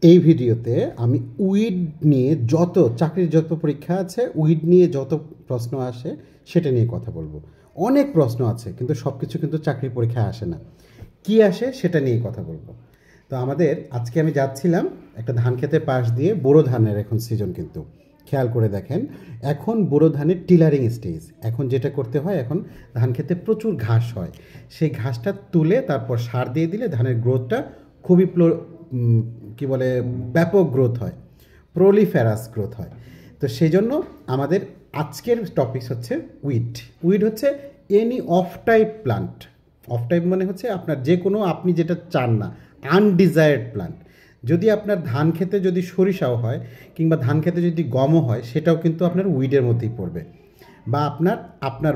এই ভিডিওতে আমি উইড নিয়ে চাকরির যত পরীক্ষা আছে, উইড নিয়ে যত প্রশ্ন আসে সেটা নিয়ে কথা বলবো। অনেক প্রশ্ন আছে, কিন্তু সব কিছু কিন্তু চাকরির পরীক্ষায় আসে না। কি আসে সেটা নিয়ে কথা বলবো। তো আজকে আমি যাচ্ছিলাম একটা ধান ক্ষেতের পাশ দিয়ে। বোরো ধানের এখন সিজন, কিন্তু খেয়াল করে দেখেন, এখন বোরো ধানের টিলারিং স্টেজ। এখন যেটা করতে হয়, এখন ধান ক্ষেতে প্রচুর ঘাস হয়, সেই ঘাসটা তুলে তারপর সার দিয়ে দিলে ধানের গ্রোথটা খুবই কি বলে ব্যাপক গ্রোথ হয়, প্রলিফেরাস গ্রোথ হয়। তো সেই জন্য আমাদের আজকের টপিক হচ্ছে উইড। উইড হচ্ছে any of type plant. Of type মানে হচ্ছে আপনার যে কোনো, আপনি যেটা চান না, আনডিজায়ার্ড প্লান্ট। যদি আপনার ধান খেতে যদি সরিষাও হয়, কিংবা ধান খেতে যদি গমও হয়, সেটাও কিন্তু আপনার উইডের মধ্যেই পড়বে, বা আপনার আপনার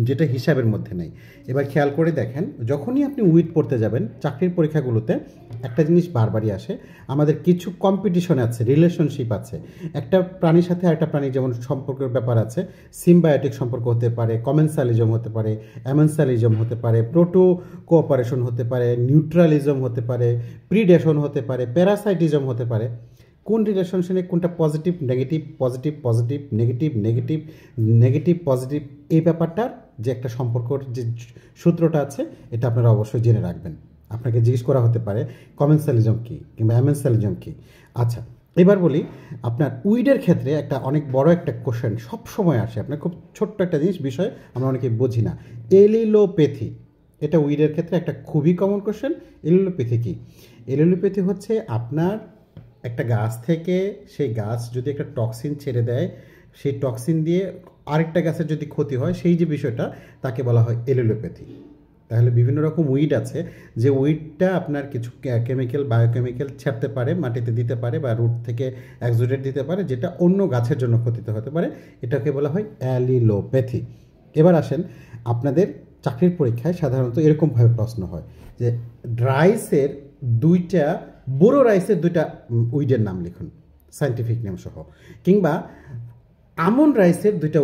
যেটা হিসাবের মধ্যে নেই। এবার খেয়াল করে দেখেন, যখনই আপনি উইড পড়তে যাবেন চাকরির পরীক্ষাগুলোতে, একটা জিনিস বারবারই আসে, আমাদের কিছু কম্পিটিশন আছে, রিলেশনশিপ আছে। একটা প্রাণীর সাথে আরেকটা প্রাণীর যেমন সম্পর্কের ব্যাপার আছে, সিম্বায়োটিক সম্পর্ক হতে পারে, কমেন্সালিজম হতে পারে, অ্যামেন্সালিজম হতে পারে, প্রোটো কোঅপারেশন হতে পারে, নিউট্রালিজম হতে পারে, প্রিডেশন হতে পারে, প্যারাসাইটিজম হতে পারে। কোন রিলেশনশিপে কোনটা positive negative, positive positive, negative negative, negative positive, এই ব্যাপারটার যে একটা সম্পর্কর যে সূত্রটা আছে, এটা আপনারা অবশ্যই জেনে রাখবেন। আপনাকে জিজ্ঞেস করা হতে পারে কমেন্সালিজম কী কিংবা অ্যামেন্সালিজম কী। আচ্ছা, এবার বলি, আপনার উইডের ক্ষেত্রে একটা অনেক বড় একটা কোশ্চেন সব সময় আসে, আপনার খুব ছোট্ট একটা বিষয় আমরা অনেকে বুঝি না, এলিলোপ্যাথি। এটা উইডের ক্ষেত্রে একটা খুবই কমন কোশ্চেন। এলিলোপ্যাথি কী? এলিলোপ্যাথি হচ্ছে আপনার একটা গাছ থেকে, সেই গাছ যদি একটা টক্সিন ছেড়ে দেয়, সেই টক্সিন দিয়ে আরেকটা গাছের যদি ক্ষতি হয়, সেই যে বিষয়টা, তাকে বলা হয় এলিলোপ্যাথি। তাহলে বিভিন্ন রকম উইড আছে, যে উইডটা আপনার কিছু কেমিক্যাল, বায়োকেমিক্যাল ছাড়তে পারে, মাটিতে দিতে পারে, বা রুট থেকে এক্সুডেট দিতে পারে, যেটা অন্য গাছের জন্য ক্ষতিতে হতে পারে। এটাকে বলা হয় অ্যালিলোপ্যাথি। এবার আসেন, আপনাদের চাকরির পরীক্ষায় সাধারণত এরকমভাবে প্রশ্ন হয় যে রাইসের দুইটা, বোরো রাইসের দুইটা উইডের নাম লিখুন, সায়েন্টিফিক নেম সহ, কিংবা আমন রাইসের দুইটা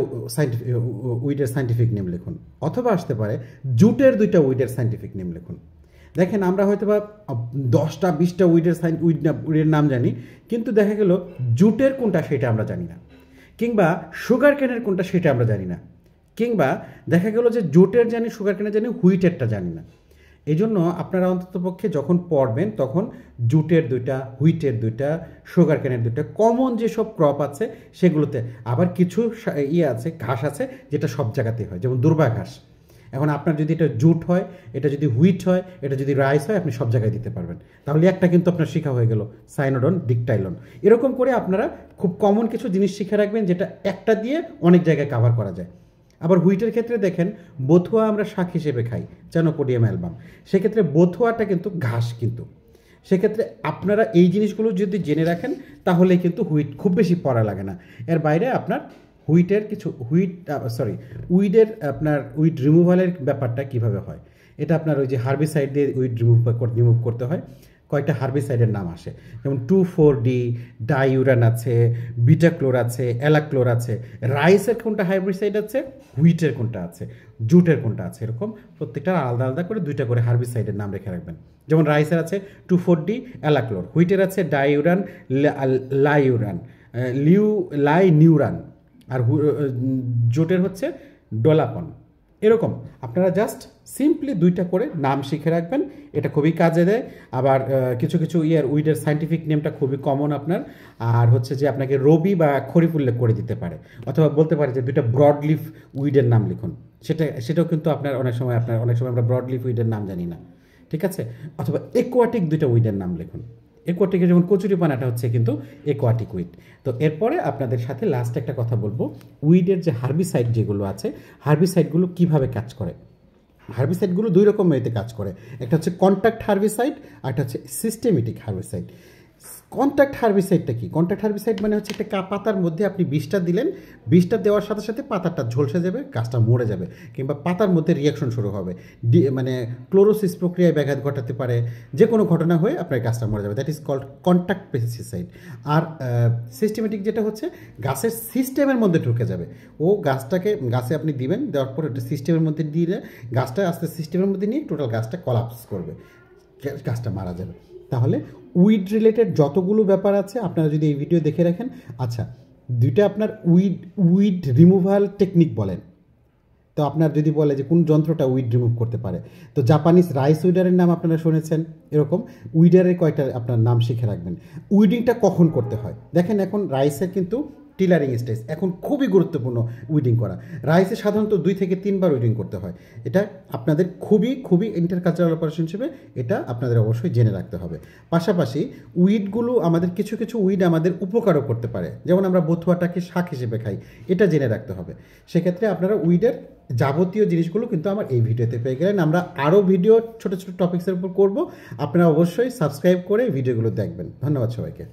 উইডের সায়েন্টিফিক নেম লিখুন, অথবা আসতে পারে জুটের দুইটা উইডের সায়েন্টিফিক নেম লিখুন। দেখেন, আমরা হয়তো বা 10টা 20টা উইডের নাম জানি, কিন্তু দেখা গেল জুটের কোনটা সেটা আমরা জানি না, কিংবা সুগার কেনের কোনটা সেটা আমরা জানি না, কিংবা দেখা গেল যে জুটের জানি, সুগার কেনের জানি, হুইটেরটা জানি না। এই জন্য আপনারা অন্ততপক্ষে যখন পড়বেন, তখন জুটের দুইটা, হুইটের দুইটা, সুগার কেনের দুইটা, কমন যেসব ক্রপ আছে সেগুলোতে। আবার কিছু আছে, ঘাস আছে, যেটা সব জায়গাতেই হয়, যেমন দুর্বা ঘাস। এখন আপনার যদি এটা জুট হয়, এটা যদি হুইট হয়, এটা যদি রাইস হয়, আপনি সব জায়গায় দিতে পারবেন। তাহলে একটা কিন্তু আপনার শেখা হয়ে গেল, সাইনোডন, ডিকটাইলন। এরকম করে আপনারা খুব কমন কিছু জিনিস শিখে রাখবেন, যেটা একটা দিয়ে অনেক জায়গায় কাভার করা যায়। আবার হুইটের ক্ষেত্রে দেখেন, বথুয়া আমরা শাক হিসেবে খাই, চ্যানোপোডিয়াম অ্যালবাম। সেক্ষেত্রে বথুয়াটা কিন্তু ঘাস, কিন্তু সেক্ষেত্রে আপনারা এই জিনিসগুলো যদি জেনে রাখেন, তাহলে কিন্তু হুইট খুব বেশি পড়া লাগে না। এর বাইরে আপনার হুইটের কিছু উইডের আপনার উইড রিমুভালের ব্যাপারটা কিভাবে হয়, এটা আপনার ওই যে হার্বিসাইড দিয়ে উইড রিমুভ করতে হয়। কয়েকটা হার্বিসাইডের নাম আসে, যেমন 2,4-D, ডাইউরান আছে, বিটাক্লোর আছে, অ্যালাক্লোর আছে। রাইসের কোনটা হার্বিসাইড আছে, হুইটের কোনটা আছে, জুটের কোনটা আছে, এরকম প্রত্যেকটা আলাদা আলাদা করে দুইটা করে হার্বিসাইডের নাম রেখে রাখবেন। যেমন রাইসের আছে 2,4-D, অ্যালাক্লোর। হুইটের আছে ডাইউরান, লাইউরান, লাইনিউরান। আর জোটের হচ্ছে ডোলাপন। এরকম আপনারা জাস্ট সিম্পলি দুইটা করে নাম শিখে রাখবেন, এটা খুবই কাজে দেয়। আবার কিছু কিছু উইডের সায়েন্টিফিক নেমটা খুবই কমন আপনার। আর হচ্ছে যে আপনাকে রবি বা খরিফ উল্লেখ করে দিতে পারে, অথবা বলতে পারে যে দুইটা ব্রডলিফ উইডের নাম লিখুন। সেটাও কিন্তু আপনার অনেক সময় আমরা ব্রডলিফ উইডের নাম জানি না, ঠিক আছে। অথবা একুয়াটিক দুইটা উইডের নাম লিখুন। একুয়াটিকের যেমন কচুরিপানাটা হচ্ছে কিন্তু একুয়াটিক উইড। তো এরপরে আপনাদের সাথে লাস্ট একটা কথা বলবো, উইডের যে হার্বিসাইড যেগুলো আছে, হার্বিসাইডগুলো কিভাবে কাজ করে। হার্বিসাইডগুলো দুই রকম ওয়েতে কাজ করে, একটা হচ্ছে কন্ট্যাক্ট হার্বিসাইড, আর একটা হচ্ছে সিস্টেমেটিক হার্বিসাইড। কন্ট্যাক্ট হার্বিসাইডটা কি? কন্ট্যাক্ট হার্বিসাইড মানে হচ্ছে একটা পাতার মধ্যে আপনি বিষটা দিলেন, বিষটা দেওয়ার সাথে সাথে পাতাটা ঝলসে যাবে, গাছটা মরে যাবে, কিংবা পাতার মধ্যে রিয়াকশন শুরু হবে, মানে ক্লোরোসিস প্রক্রিয়ায় ব্যাঘাত ঘটাতে পারে, যে কোনো ঘটনা হয়ে আপনার গাছটা মরে যাবে। That is called contact pesticide. আর সিস্টেমেটিক যেটা হচ্ছে গাছের সিস্টেমের মধ্যে ঢুকে যাবে, ও গাছে আপনি দিবেন, দেওয়ার পর একটা সিস্টেমের মধ্যে দিলে গাছটা আস্তে সিস্টেমের মধ্যে নিয়ে টোটাল গাছটা কলাপস করবে, গাছটা মারা যাবে। তাহলে উইড রিলেটেড যতগুলো ব্যাপার আছে আপনারা যদি এই ভিডিও দেখে রাখেন। আচ্ছা, দুইটা আপনার উইড রিমুভাল টেকনিক বলেন, তো আপনার যদি বলে যে কোন যন্ত্রটা উইড রিমুভ করতে পারে, তো জাপানিজ রাইস উইডারের নাম আপনারা শুনেছেন, এরকম উইডারের কয়টা আপনার নাম শিখে রাখবেন। উইডিংটা কখন করতে হয় দেখেন, এখন রাইসের কিন্তু টিলারিং স্টেজ এখন খুবই গুরুত্বপূর্ণ উইডিং করা। রাইসে সাধারণত 2 থেকে 3 বার উইডিং করতে হয়। এটা আপনাদের খুবই ইন্টারকালচারাল অপারেশন হিসেবে এটা আপনাদের অবশ্যই জেনে রাখতে হবে। পাশাপাশি উইডগুলো আমাদের কিছু উইড আমাদের উপকারও করতে পারে, যেমন আমরা বথুয়াটাকে শাক হিসেবে খাই, এটা জেনে রাখতে হবে। সেক্ষেত্রে আপনারা উইডের যাবতীয় জিনিসগুলো কিন্তু আমার এই ভিডিওতে পেয়ে গেলেন। আমরা আরও ভিডিও ছোটো টপিক্সের উপর করব, আপনারা অবশ্যই সাবস্ক্রাইব করে ভিডিওগুলো দেখবেন। ধন্যবাদ সবাইকে।